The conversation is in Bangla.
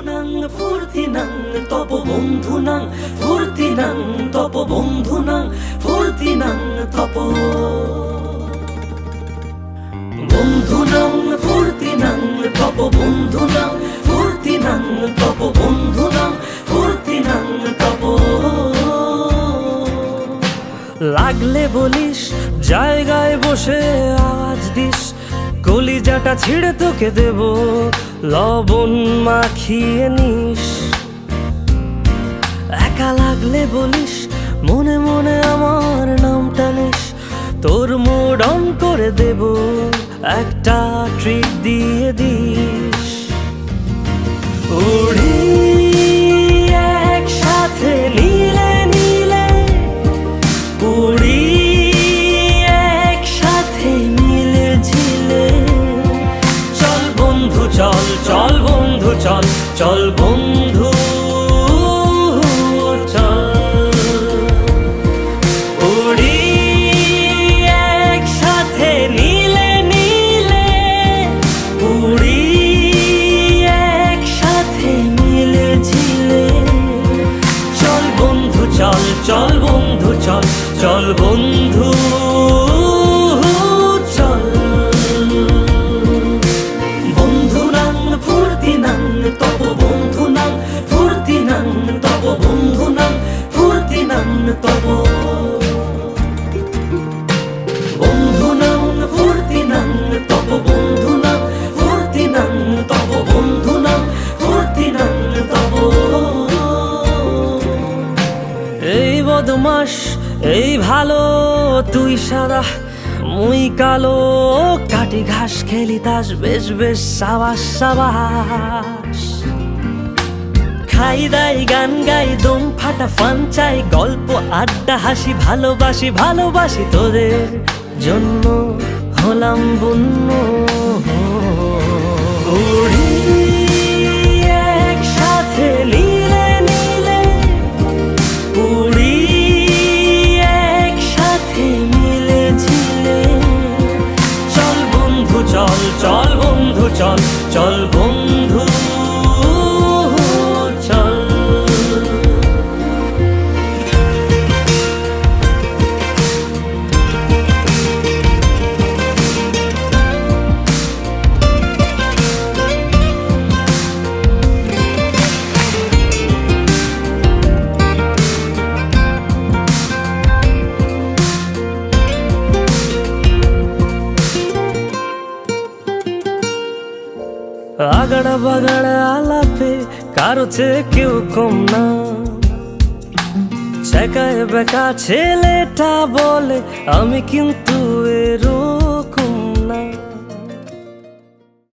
নাং ফুর্তি নাং তপ বন্ধু নাং ফুর্তি নাং তপ বন্ধু নাং ফুর্তি নাং তপ বন্ধু নাং ফুর্তি নাং তপ বন্ধু নাং ফুর্তি নাং তপ বন্ধু নাং ফুর্তি নাং তপ লাগলে বলিস জায়গায় বসে আওয়াজ দিস কলিজাটা ছিঁড়ে তোকে দেব লবণ মাখিয়ে নিস একা লাগলে বলিস মনে মনে আমার নামটা নিস তোর মুড অন করে দেব একটা ট্রিট দিয়ে দিস উড়ি একসাথে নীলে নীলে উড়ি একসাথে মিলে ঝিলে চল বন্ধু চল চল বন্ধু চল চল বন্ধু চল উড়ি একসাথে নীলে নীলে উড়ি একসাথে মিলে ঝিলে চল বন্ধু চল চল বন্ধু চল চল বন্ধু চল বন্ধু নাং ফুর্তি নাং তপ বন্ধু নাং ফুর্তি নাং তপ বন্ধু নাং ফুর্তি নাং তপ বন্ধু নাং ফুর্তি নাং তপ বন্ধু নাং ফুর্তি নাং তপ বন্ধু নাং ফুর্তি নাং তপ এই বদমাস এই ভালো তুই সাদা মুই কালো কাটি ঘাস খেলি তাস বেশ বেশ সাবাস সাবাস খাই দাই গান গাই দম ফাটা ফান চাই গল্প আড্ডা হাসি ভালোবাসি ভালোবাসি তোদের জন্য হলাম বন্য উড়ি একসাথে নীলে নীলে উড়ি একসাথে মিলে ঝিলে চল বন্ধু চল চল বন্ধু চল চল বন্ধু চল আগাড়া বাগাড়া আলাপে কারো চেয়ে কেউ কম না চেকায় বেকা ছেলেটা বলে আমি কিন্তু এর